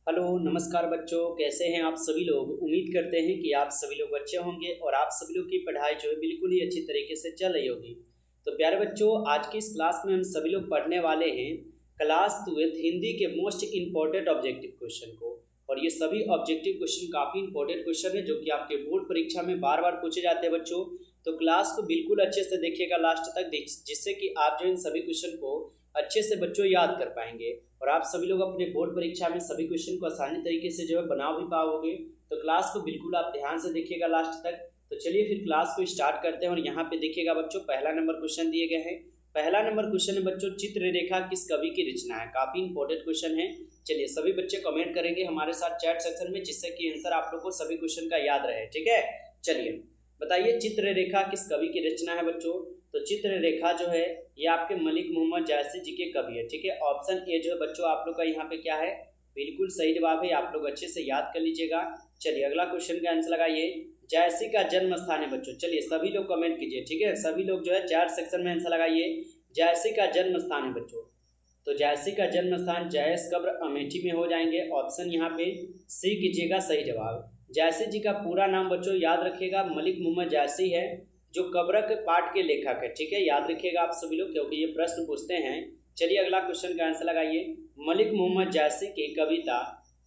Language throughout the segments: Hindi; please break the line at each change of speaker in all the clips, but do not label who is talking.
हेलो नमस्कार बच्चों, कैसे हैं आप सभी लोग। उम्मीद करते हैं कि आप सभी लोग अच्छे होंगे और आप सभी लोग की पढ़ाई जो है बिल्कुल ही अच्छी तरीके से चल रही होगी। तो प्यारे बच्चों, आज की इस क्लास में हम सभी लोग पढ़ने वाले हैं क्लास 12 हिंदी के मोस्ट इंपॉर्टेंट ऑब्जेक्टिव क्वेश्चन को। और ये सभी ऑब्जेक्टिव क्वेश्चन काफ़ी इंपॉर्टेंट क्वेश्चन है जो कि आपके बोर्ड परीक्षा में बार बार पूछे जाते हैं बच्चों। तो क्लास को बिल्कुल अच्छे से देखिएगा लास्ट तक, जिससे कि आप जो इन सभी क्वेश्चन को अच्छे से बच्चों याद कर पाएंगे और आप सभी लोग अपने बोर्ड परीक्षा में सभी क्वेश्चन को आसानी तरीके से जो है बना भी पाओगे। तो क्लास को बिल्कुल आप ध्यान से देखिएगा लास्ट तक। तो चलिए फिर क्लास को स्टार्ट करते हैं। और यहाँ पे देखिएगा बच्चों, पहला नंबर क्वेश्चन दिए गए हैं। पहला नंबर क्वेश्चन है बच्चों, चित्र रेखा किस कवि की रचना है। काफी इंपॉर्टेंट क्वेश्चन है। चलिए सभी बच्चे कमेंट करेंगे हमारे साथ चैट सेक्शन में, जिससे कि आंसर आप लोग को सभी क्वेश्चन का याद रहे। ठीक है, चलिए बताइए चित्र रेखा किस कवि की रचना है बच्चों। तो चित्र रेखा जो है ये आपके मलिक मोहम्मद जायसी जी के कवि है। ठीक है, ऑप्शन ए जो है बच्चों आप लोग का यहाँ पे क्या है, बिल्कुल सही जवाब है। आप लोग अच्छे से याद कर लीजिएगा। चलिए अगला क्वेश्चन का आंसर लगाइए। जायसी का जन्म स्थान है बच्चों। चलिए सभी लोग कमेंट कीजिए। ठीक है, सभी लोग जो है चैट सेक्शन में आंसर लगाइए। जायसी का जन्म स्थान है बच्चों। तो जायसी का जन्म स्थान जयस कब्र अमेठी में हो जाएंगे। ऑप्शन यहाँ पे सी कीजिएगा सही जवाब। जायसी जी का पूरा नाम बच्चों याद रखिएगा, मलिक मोहम्मद जायसी है, जो कब्रक पाठ के लेखक है। ठीक है, याद रखिएगा आप सभी लोग, क्योंकि ये प्रश्न पूछते हैं। चलिए अगला क्वेश्चन का आंसर लगाइए। मलिक मोहम्मद जायसी की कविता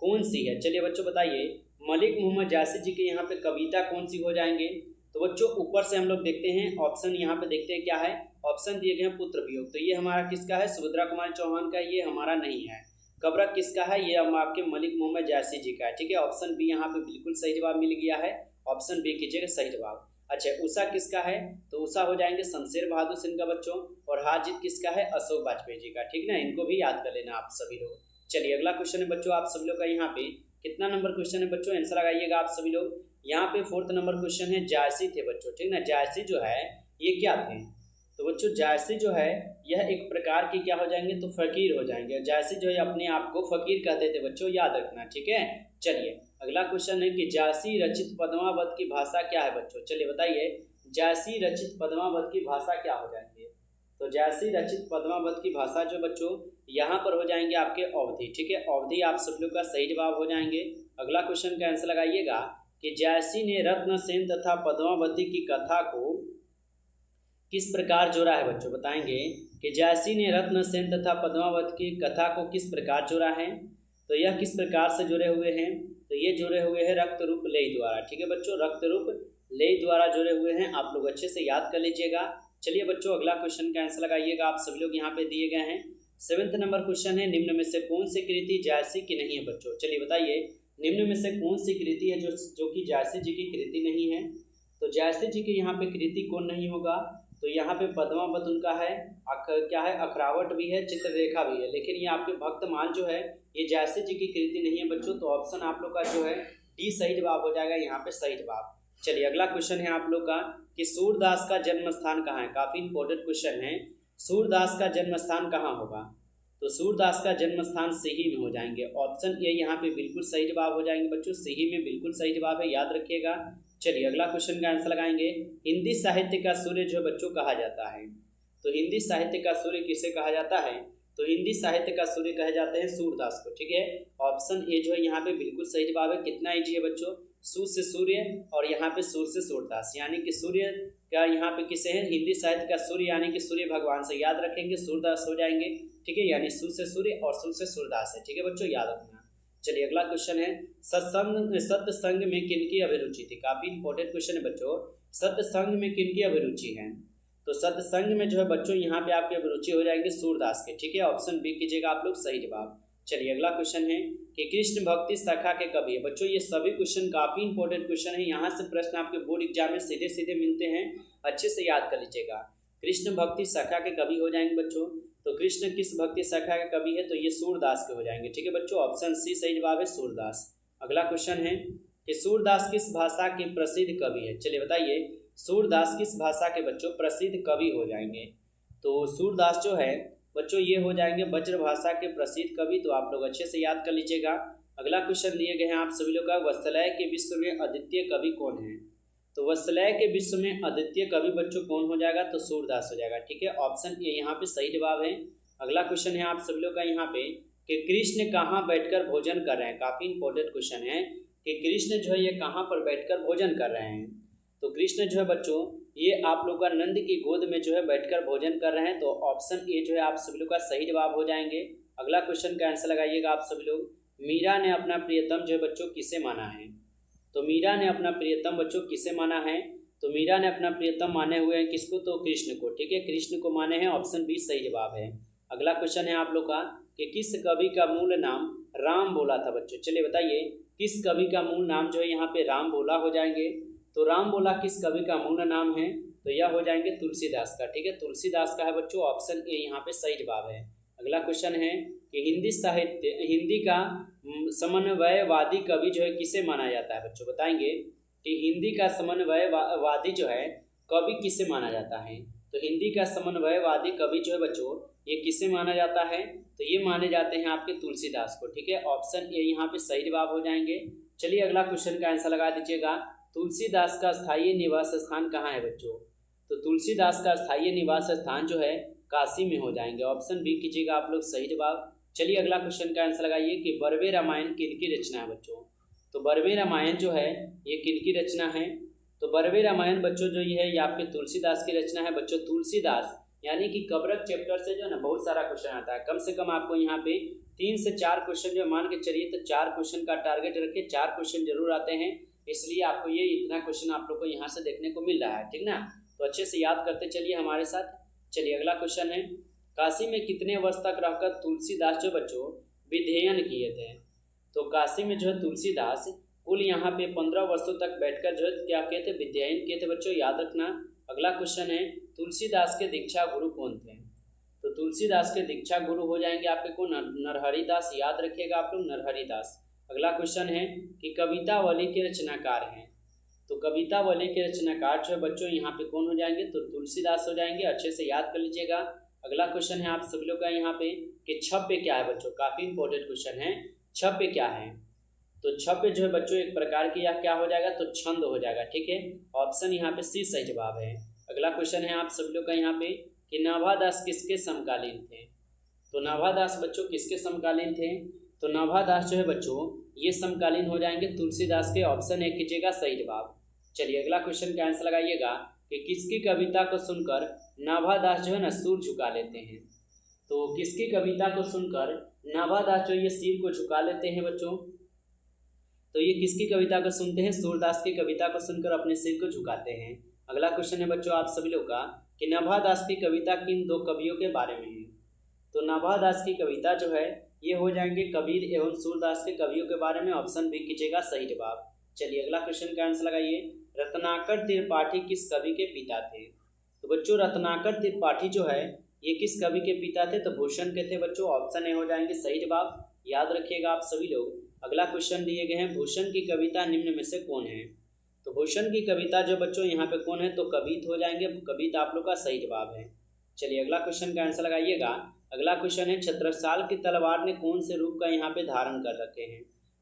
कौन सी है। चलिए बच्चों बताइए, मलिक मोहम्मद जायसी जी के यहाँ पे कविता कौन सी हो जाएंगे। तो बच्चों ऊपर से हम लोग देखते हैं, ऑप्शन यहाँ पे देखते हैं क्या है। ऑप्शन दिए गए हैं पुत्र वियोग, तो ये हमारा किसका है, सुभद्रा कुमारी चौहान का, ये हमारा नहीं है। कब्रक किसका है, ये हम आपके मलिक मोहम्मद जायसी जी का है। ठीक है, ऑप्शन बी यहाँ पे बिल्कुल सही जवाब मिल गया है। ऑप्शन बी कीजिएगा सही जवाब। अच्छा, उषा किसका है, तो उषा हो जाएंगे शमशेर बहादुर सिंह का बच्चों। और हाजिद किसका है, अशोक वाजपेयी जी का। ठीक ना, इनको भी याद कर लेना आप सभी लोग। चलिए अगला क्वेश्चन है बच्चों आप सभी लोग का, यहाँ पे कितना नंबर क्वेश्चन है बच्चों, आंसर लगाइएगा आप सभी लोग। यहाँ पे 4th नंबर क्वेश्चन है, जायसी थे बच्चों। ठीक ना, जायसी जो है ये क्या थे। तो बच्चों जायसी जो है यह एक प्रकार के क्या हो जाएंगे, तो फकीर हो जाएंगे। जायसी जो है अपने आप को फकीर कहते थे बच्चों, याद रखना। ठीक है, चलिए अगला क्वेश्चन है कि जायसी रचित पद्मावत की भाषा क्या है बच्चों। चलिए बताइए, जायसी रचित पद्मावत की भाषा क्या हो जाएंगे। तो जायसी रचित पद्मावत की भाषा जो बच्चों यहाँ पर हो जाएंगे आपके अवधी। ठीक है, अवधी आप सब लोग का सही जवाब हो जाएंगे। अगला क्वेश्चन का आंसर लगाइएगा कि जायसी ने रत्नसेन तथा पद्मावती की कथा को किस प्रकार जोड़ा है बच्चों। बताएंगे कि जायसी ने रत्नसेन तथा पद्मावत की कथा को किस प्रकार जोड़ा है। तो यह किस प्रकार से जुड़े हुए हैं, तो ये जुड़े हुए हैं रक्त रूप लेय द्वारा। ठीक है बच्चों, रक्त रूप लेय द्वारा जुड़े हुए हैं। आप लोग अच्छे से याद कर लीजिएगा। चलिए बच्चों अगला क्वेश्चन का आंसर लगाइएगा। आप सभी लोग यहाँ पे दिए गए हैं। 7th नंबर क्वेश्चन है, निम्न में से कौन सी कृति जायसी की नहीं है बच्चों। चलिए बताइए, निम्न में से कौन सी कृति है जो कि जायसी जी की कृति नहीं है। तो जायसी जी के यहाँ पे कृति कौन नहीं होगा, तो यहाँ पे पद्मावत उनका है, क्या है, अखरावट भी है, चित्ररेखा भी है। लेकिन ये आपके भक्तमाल जो है ये जायसी जी की कृति नहीं है बच्चों। तो ऑप्शन आप लोग का जो है डी सही जवाब हो जाएगा, यहाँ पे सही जवाब। चलिए अगला क्वेश्चन है आप लोग का कि सूरदास का जन्म स्थान कहाँ है। काफी इंपॉर्टेंट क्वेश्चन है, सूरदास का जन्म स्थान कहाँ होगा। तो सूरदास का जन्म स्थान सिही में हो जाएंगे। ऑप्शन ए यहाँ पे बिल्कुल सही जवाब हो जाएंगे बच्चों, सिही में बिल्कुल सही जवाब है, याद रखिएगा। चलिए अगला क्वेश्चन का आंसर लगाएंगे। हिंदी साहित्य का सूर्य जो बच्चों कहा जाता है, तो हिंदी साहित्य का सूर्य किसे कहा जाता है। तो हिंदी साहित्य का सूर्य कहे जाते हैं सूरदास को। ठीक है, ऑप्शन ए जो है यहाँ पे बिल्कुल सही जवाब है। कितना ईजी है बच्चों, सूर्य से सूर्य और यहाँ पे सूर्य से सूरदास, यानी कि सूर्य का यहाँ पे किसे है, हिंदी साहित्य का सूर्य यानी कि सूर्य भगवान से, याद रखेंगे सूरदास हो जाएंगे। ठीक है, यानी सूर्य से सूर्य और सूर्य से सूरदास है। ठीक है बच्चों, याद रखना। चलिए अगला क्वेश्चन है, सत्संग में किनकी अभिरुचि थी। काफी इंपॉर्टेंट क्वेश्चन है बच्चों, सत्संग में किनकी अभिरुचि है। तो सत्संग में जो है बच्चों यहाँ पे आपकी अभिरुचि हो जाएंगे सूरदास के। ठीक है, ऑप्शन बी कीजिएगा आप लोग सही जवाब। चलिए अगला क्वेश्चन है कि कृष्ण भक्ति शाखा के कवि है बच्चों। ये सभी क्वेश्चन काफी इंपॉर्टेंट क्वेश्चन है, यहाँ से प्रश्न आपके बोर्ड एग्जाम में सीधे सीधे मिलते हैं, अच्छे से याद कर लीजिएगा। कृष्ण भक्ति शाखा के कवि हो जाएंगे बच्चों। तो कृष्ण किस भक्ति शाखा के कवि है, तो ये सूरदास के हो जाएंगे। ठीक है बच्चों, ऑप्शन सी सही जवाब है, सूरदास। अगला क्वेश्चन है कि सूरदास किस भाषा के प्रसिद्ध कवि है। चलिए बताइए, सूरदास किस भाषा के बच्चों प्रसिद्ध कवि हो जाएंगे। तो सूरदास जो है बच्चों ये हो जाएंगे ब्रज भाषा के प्रसिद्ध कवि। तो आप लोग अच्छे से याद कर लीजिएगा। अगला क्वेश्चन दिए गए हैं आप सभी लोग का, वत्सलय के विश्व में अद्वितीय कवि कौन है। तो वत्सलय के विश्व में अद्वितीय कवि बच्चों कौन हो जाएगा, तो सूरदास हो जाएगा। ठीक है, ऑप्शन ए यहाँ पे सही जवाब है। अगला क्वेश्चन है आप सभी लोग का यहाँ पे कि कृष्ण कहाँ बैठकर भोजन कर रहे हैं। काफ़ी इंपॉर्टेंट क्वेश्चन है कि कृष्ण जो है ये कहाँ पर बैठकर भोजन कर रहे हैं। तो कृष्ण जो है बच्चों ये आप लोग का नंद की गोद में जो है बैठकर भोजन कर रहे हैं। तो ऑप्शन ए जो है आप सभी लोग का सही जवाब हो जाएंगे। अगला क्वेश्चन का आंसर लगाइएगा आप सभी लोग। मीरा ने अपना प्रियतम जो है बच्चों किसे माना है। तो मीरा ने अपना प्रियतम बच्चों किसे माना है। तो मीरा ने अपना प्रियतम माने हुए हैं किसको, तो कृष्ण को। ठीक है, कृष्ण को माने हैं, ऑप्शन बी सही जवाब है। अगला क्वेश्चन है आप लोग का कि किस कवि का मूल नाम राम बोला था बच्चों। चलिए बताइए किस कवि का मूल नाम जो है यहाँ पे राम बोला हो जाएंगे। तो राम बोला किस कवि का मूल नाम है, तो यह हो जाएंगे तुलसीदास का। ठीक है, तुलसीदास का है बच्चों, ऑप्शन ए यहाँ पे सही जवाब है। अगला क्वेश्चन है कि हिंदी का समन्वयवादी कवि जो है किसे माना जाता है बच्चों। बताएंगे कि हिंदी का समन्वयवादी जो है कवि किसे माना जाता है। तो हिंदी का समन्वयवादी कवि जो है बच्चों ये किसे माना जाता है, तो ये माने जाते हैं आपके तुलसीदास को। ठीक है, ऑप्शन ए यहाँ पे सही जवाब हो जाएंगे। चलिए अगला क्वेश्चन का आंसर लगा दीजिएगा। तुलसीदास का स्थायी निवास स्थान कहाँ है बच्चों। तो तुलसीदास का स्थायी निवास स्थान जो है काशी में हो जाएंगे। ऑप्शन बी कीजिएगा आप लोग सही जवाब। चलिए अगला क्वेश्चन का आंसर लगाइए कि बरवे रामायण किनकी रचना है बच्चों। तो बरवे रामायण जो है ये किनकी रचना है। तो बरवे रामायण बच्चों जो ये है ये आपके तुलसीदास की रचना है बच्चों। तुलसीदास यानी कि कबरक चैप्टर से जो है ना बहुत सारा क्वेश्चन आता है। कम से कम आपको यहाँ पे 3 से 4 क्वेश्चन जो मान के चलिए, तो 4 क्वेश्चन का टारगेट रखिए। 4 क्वेश्चन जरूर आते हैं, इसलिए आपको ये इतना क्वेश्चन आप लोग को यहाँ से देखने को मिल रहा है। ठीक ना, तो अच्छे से याद करते चलिए हमारे साथ। चलिए अगला क्वेश्चन है, काशी में कितने वर्ष तक रहकर तुलसीदास जो बच्चों विध्ययन किए थे। तो काशी में जो है तुलसीदास कुल यहाँ पे 15 वर्षों तक बैठकर जो है क्या किए थे, विध्ययन किए थे बच्चों, याद रखना। अगला क्वेश्चन है, तुलसीदास के दीक्षा गुरु कौन थे। तो तुलसीदास के दीक्षा गुरु हो जाएंगे आपके कौन, नरहरि दास, याद रखिएगा आप लोग, नरहरि दास। अगला क्वेश्चन है कि कवितावली के रचनाकार हैं। तो कवितावली के रचनाकार जो है बच्चों यहाँ पे कौन हो जाएंगे, तो तुलसीदास हो जाएंगे। अच्छे से याद कर लीजिएगा। अगला क्वेश्चन है आप सभी लोग का यहाँ पे कि छप्य क्या है बच्चों। काफी इंपॉर्टेंट क्वेश्चन है, छप्य क्या है। तो छप्य जो है बच्चों एक प्रकार की या क्या हो जाएगा, तो छंद हो जाएगा। ठीक है, ऑप्शन यहाँ पे सी सही जवाब है। अगला क्वेश्चन है आप सभी लोग का यहाँ पे कि नाभादास किसके समकालीन थे। तो नाभादास बच्चों किसके समकालीन थे। तो नाभादास जो है बच्चों ये समकालीन हो जाएंगे तुलसीदास के। ऑप्शन ए कीजिएगा सही जवाब। चलिए अगला क्वेश्चन का आंसर लगाइएगा कि किसकी कविता को सुनकर नाभादास जो है ना सिर झुका लेते हैं। तो किसकी कविता को सुनकर नाभादास जो ये सिर को झुका लेते हैं बच्चों। तो ये किसकी कविता को सुनते हैं, सूरदास की कविता को सुनकर अपने सिर को झुकाते हैं। अगला क्वेश्चन है बच्चों आप सभी लोग का कि नाभादास की कविता किन 2 कवियों के बारे में है। तो नाभादास की कविता जो है ये हो जाएंगे कबीर एवं सूरदास के कवियों के बारे में। ऑप्शन बी कीजिएगा सही जवाब। चलिए अगला क्वेश्चन का आंसर लगाइए, रत्नाकर त्रिपाठी किस कवि के पिता थे। तो बच्चों रत्नाकर त्रिपाठी जो है ये किस कवि के पिता थे, तो भूषण के थे बच्चों। ऑप्शन ए हो जाएंगे सही जवाब, याद रखिएगा आप सभी लोग। अगला क्वेश्चन दिए गए हैं, भूषण की कविता निम्न में से कौन है। तो भूषण की कविता जो बच्चों यहाँ पे कौन है, तो कवित हो जाएंगे। कवित आप लोग का सही जवाब है। चलिए अगला क्वेश्चन का आंसर लगाइएगा। अगला क्वेश्चन है, छत्रसाल की तलवार ने कौन से रूप का यहाँ पे धारण कर रखे हैं।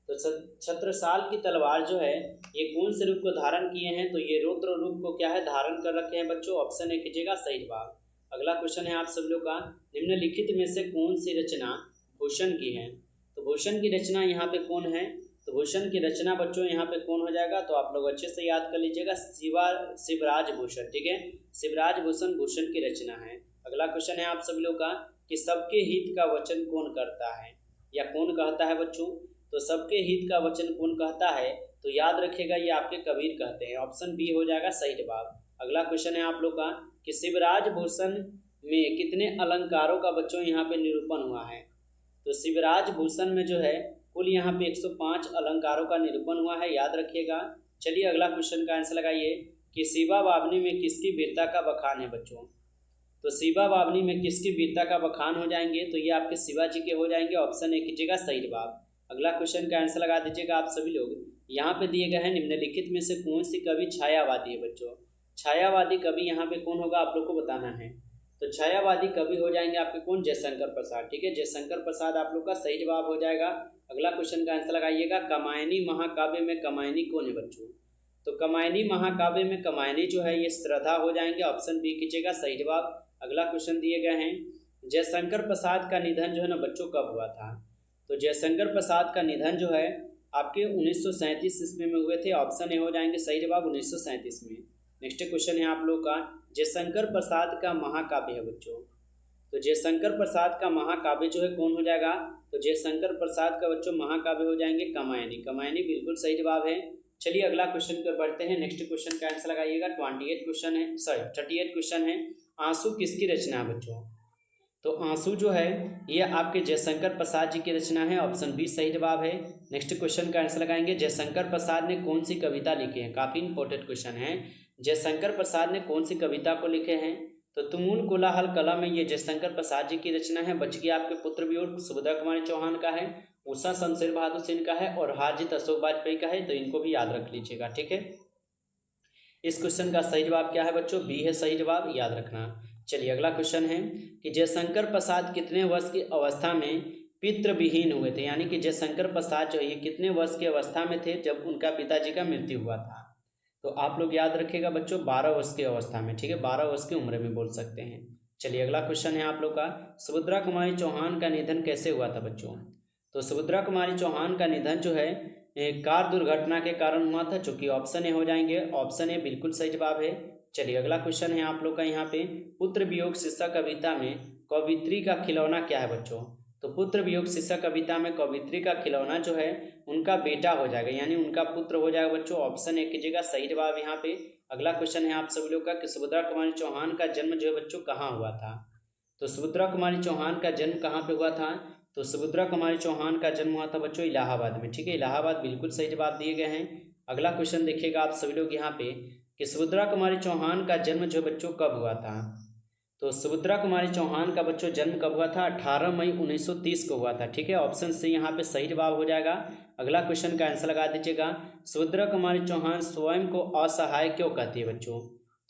तो छत्रसाल की तलवार जो है ये कौन से रूप को धारण किए हैं, तो ये रौद्र रूप को क्या है धारण कर रखे हैं बच्चों। ऑप्शन ए कीजिएगा सही जवाब। अगला क्वेश्चन है आप सब लोग का, निम्नलिखित में से कौन सी रचना भूषण की है। तो भूषण की रचना यहाँ पे कौन है, तो भूषण की रचना बच्चों यहाँ पे कौन हो जाएगा, तो आप लोग अच्छे से याद कर लीजिएगा, शिवराज भूषण। ठीक है, शिवराज भूषण भूषण की रचना है। अगला क्वेश्चन है आप सभी लोग का कि सबके हित का वचन कौन करता है या कौन कहता है बच्चों। तो सबके हित का वचन कौन कहता है, तो याद रखिएगा ये आपके कबीर कहते हैं। ऑप्शन बी हो जाएगा सही जवाब। अगला क्वेश्चन है आप लोग का कि शिवराज भूषण में कितने अलंकारों का बच्चों यहाँ पे निरूपण हुआ है। तो शिवराज भूषण में जो है कुल यहाँ पे 105 अलंकारों का निरूपण हुआ है, याद रखिएगा। चलिए अगला क्वेश्चन का आंसर लगाइए कि शिवा बावनी में किसकी वीरता का बखान है बच्चों। तो शिवा बावनी में किसकी वीरता का बखान हो जाएंगे, तो ये आपके शिवाजी के हो जाएंगे। ऑप्शन ए कीजिएगा सही जवाब। अगला क्वेश्चन का आंसर लगा दीजिएगा आप सभी लोग। यहाँ पे दिए गए हैं निम्नलिखित में से कौन सी कवि छायावादी है बच्चों। छायावादी कवि यहाँ पे कौन होगा आप लोग को बताना है। तो छायावादी कवि हो जाएंगे आपके कौन, जयशंकर प्रसाद। ठीक है, जयशंकर प्रसाद आप लोग का सही जवाब हो जाएगा। अगला क्वेश्चन का आंसर लगाइएगा, कामायनी महाकाव्य में कामायनी कौन है बच्चों। तो कामायनी महाकाव्य में कामायनी जो है ये श्रद्धा हो जाएंगे। ऑप्शन बी कीजिएगा सही जवाब। अगला क्वेश्चन दिए गए हैं, जयशंकर प्रसाद का निधन जो है ना बच्चों कब हुआ था। तो जयशंकर प्रसाद का निधन जो है आपके 1937 ईस्वी में हुए थे। ऑप्शन ए हो जाएंगे सही जवाब 1937 में। नेक्स्ट क्वेश्चन है आप लोग का, जयशंकर प्रसाद का महाकाव्य है बच्चों। तो जयशंकर प्रसाद का महाकाव्य जो है कौन हो जाएगा, तो जयशंकर प्रसाद का बच्चों महाकाव्य हो जाएंगे कामायनी। कामायनी बिल्कुल सही जवाब है। चलिए अगला क्वेश्चन पर बढ़ते हैं। नेक्स्ट क्वेश्चन का आंसर लगाइएगा। 38 क्वेश्चन है, सॉरी 38 क्वेश्चन है। आंसू किसकी रचना है बच्चों, तो आंसू जो है ये आपके जयशंकर प्रसाद जी की रचना है। ऑप्शन बी सही जवाब है। नेक्स्ट क्वेश्चन का आंसर लगाएंगे, जयशंकर प्रसाद ने कौन सी कविता लिखी है। काफी इंपॉर्टेंट क्वेश्चन है। जयशंकर प्रसाद ने कौन सी कविता को लिखे हैं, तो तुमुल कोलाहल कला में ये जयशंकर प्रसाद जी की रचना है। बच गया आपके पुत्र वियोग सुभद्रा कुमारी चौहान का है, उषा शमशेर बहादुर सिंह का है और हाजित अशोक वाजपेयी का है। तो इनको भी याद रख लीजिएगा, ठीक है। इस क्वेश्चन का सही जवाब क्या है बच्चों, बी है सही जवाब, याद रखना। चलिए अगला क्वेश्चन है कि जयशंकर प्रसाद कितने वर्ष की अवस्था में पितृविहीन हुए थे, यानी कि जयशंकर प्रसाद जो है ये कितने वर्ष की अवस्था में थे जब उनका पिताजी का मृत्यु हुआ था। तो आप लोग याद रखिएगा बच्चों 12 वर्ष की अवस्था में, ठीक है, 12 वर्ष की उम्र में बोल सकते हैं। चलिए अगला क्वेश्चन है आप लोग का, सुभद्रा कुमारी चौहान का निधन कैसे हुआ था बच्चों। तो सुभद्रा कुमारी चौहान का निधन जो है कार दुर्घटना के कारण हुआ था, जो कि ऑप्शन ए हो जाएंगे। ऑप्शन ए बिल्कुल सही जवाब है। चलिए अगला क्वेश्चन है आप लोग का यहाँ पे, पुत्र वियोग शीर्षक कविता में कवित्री का खिलौना क्या है बच्चों। तो पुत्र वियोग शीर्षक कविता में कवित्री का खिलौना जो है उनका बेटा हो जाएगा, यानी उनका पुत्र हो जाएगा बच्चों। ऑप्शन ए कीजिएगा सही जवाब यहाँ पे। अगला क्वेश्चन है आप सभी लोग का कि सुभद्रा कुमारी चौहान का जन्म जो है बच्चों कहाँ हुआ था। तो सुभद्रा कुमारी चौहान का जन्म कहाँ पे हुआ था, तो सुभद्रा कुमारी चौहान का जन्म हुआ था बच्चों इलाहाबाद में, ठीक है। इलाहाबाद बिल्कुल सही जवाब दिए गए हैं। अगला क्वेश्चन देखिएगा आप सभी लोग यहाँ पे कि सुभद्रा कुमारी चौहान का जन्म जो बच्चों कब हुआ था। तो सुभद्रा कुमारी चौहान का बच्चों जन्म कब हुआ था, 18 मई 1930 को हुआ था, ठीक है। ऑप्शन सी यहाँ पे सही जवाब हो जाएगा। अगला क्वेश्चन का आंसर लगा दीजिएगा, सुभद्रा कुमारी चौहान स्वयं को असहाय क्यों कहती है बच्चों।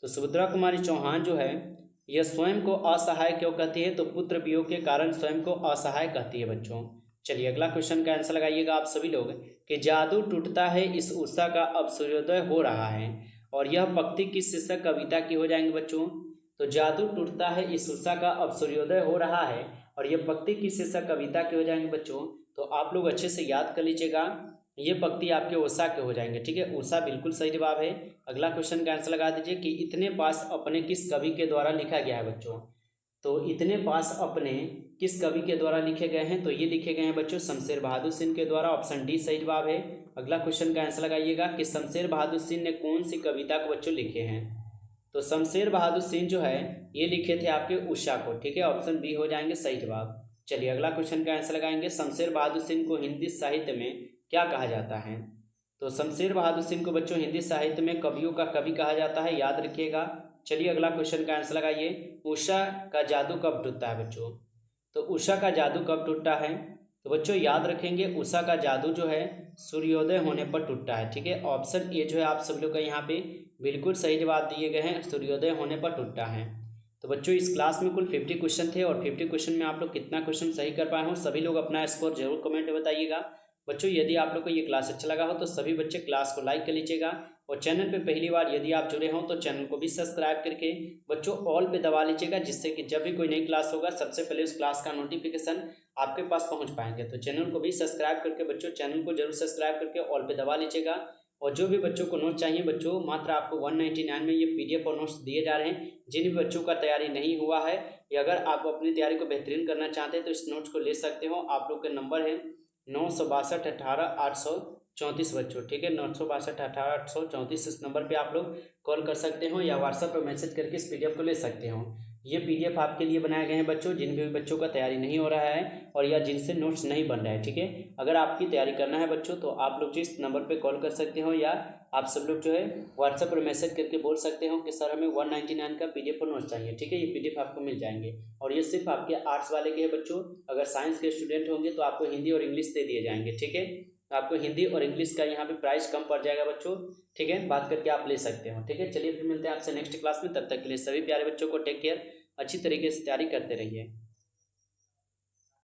तो सुभद्रा कुमारी चौहान जो है यह स्वयं को असहाय क्यों कहती है, तो पुत्र वियोग के कारण स्वयं को असहाय कहती है बच्चों। चलिए अगला क्वेश्चन का आंसर लगाइएगा आप सभी लोग कि जादू टूटता है इस उषा का अब सूर्योदय हो रहा है, और यह पंक्ति किस शीर्षक कविता की हो जाएंगे बच्चों। तो जादू टूटता है इस उषा का अब सूर्योदय हो रहा है, और यह पंक्ति किस शीर्षक कविता के हो जाएंगे बच्चों। तो आप लोग अच्छे से याद कर लीजिएगा, ये पंक्ति आपके उषा के हो जाएंगे, ठीक है। उषा बिल्कुल सही जवाब है। अगला क्वेश्चन का आंसर लगा दीजिए कि इतने पास अपने किस कवि के द्वारा लिखा गया है बच्चों। तो इतने पास अपने किस कवि के द्वारा लिखे गए हैं, तो ये लिखे गए हैं बच्चों शमशेर बहादुर सिंह के द्वारा। ऑप्शन डी सही जवाब है। अगला क्वेश्चन का आंसर लगाइएगा कि शमशेर बहादुर सिंह ने कौन सी कविता को बच्चों लिखे हैं। तो शमशेर बहादुर सिंह जो है ये लिखे थे आपके उषा को, ठीक है। ऑप्शन बी हो जाएंगे सही जवाब। चलिए अगला क्वेश्चन का आंसर लगाएंगे, शमशेर बहादुर सिंह को हिंदी साहित्य में क्या कहा जाता है। तो शमशेर बहादुर सिंह को बच्चों हिंदी साहित्य में कवियों का कवि कहा जाता है, याद रखिएगा। चलिए अगला क्वेश्चन का आंसर लगाइए, उषा का जादू कब टूटता है बच्चों। तो उषा का जादू कब टूटता है, तो बच्चों याद रखेंगे उषा का जादू जो है सूर्योदय होने पर टूटता है, ठीक है। ऑप्शन ए जो है आप सब लोग का यहाँ पे बिल्कुल सही जवाब दिए गए हैं, सूर्योदय होने पर टूटता है। तो बच्चों इस क्लास में कुल 50 क्वेश्चन थे, और 50 क्वेश्चन में आप लोग कितना क्वेश्चन सही कर पाए हो, सभी लोग अपना स्कोर जरूर कमेंट में बताइएगा। बच्चों यदि आप लोग को ये क्लास अच्छा लगा हो तो सभी बच्चे क्लास को लाइक कर लीजिएगा, और चैनल पे पहली बार यदि आप जुड़े हों तो चैनल को भी सब्सक्राइब करके बच्चों ऑल पे दबा लीजिएगा, जिससे कि जब भी कोई नई क्लास होगा सबसे पहले उस क्लास का नोटिफिकेशन आपके पास पहुंच पाएंगे। तो चैनल को भी सब्सक्राइब करके बच्चों चैनल को जरूर सब्सक्राइब करके ऑल पे दबा लीजिएगा। और जो भी बच्चों को नोट चाहिए बच्चों, मात्र आपको 199 में ये PDF और नोट्स दिए जा रहे हैं। जिन भी बच्चों का तैयारी नहीं हुआ है या अगर आप अपनी तैयारी को बेहतरीन करना चाहते हैं तो इस नोट्स को ले सकते हो। आप लोग के नंबर है 962 18 834 बच्चों, ठीक है। 962 18 834 इस नंबर पे आप लोग कॉल कर सकते हो या व्हाट्सएप पर मैसेज करके इस PDF को ले सकते हो। ये PDF आपके लिए बनाए गए हैं बच्चों जिन भी बच्चों का तैयारी नहीं हो रहा है और या जिनसे नोट्स नहीं बन रहा है, ठीक है। अगर आपकी तैयारी करना है बच्चों तो आप लोग इस नंबर पे कॉल कर सकते हो, या आप सब लोग जो है व्हाट्सएप पर मैसेज करके बोल सकते हो कि सर हमें 199 का PDF और नोट्स चाहिए, ठीक है। ये PDF आपको मिल जाएंगे, और ये सिर्फ आपके आर्ट्स वाले के हैं बच्चों। अगर साइंस के स्टूडेंट होंगे तो आपको हिंदी और इंग्लिश दे दिए जाएंगे, ठीक है। आपको हिंदी और इंग्लिश का यहाँ पे प्राइस कम पड़ जाएगा बच्चों, ठीक है। बात करके आप ले सकते हो, ठीक है। चलिए फिर मिलते हैं आपसे नेक्स्ट क्लास में, तब तक के लिए सभी प्यारे बच्चों को टेक केयर, अच्छी तरीके से तैयारी करते रहिए।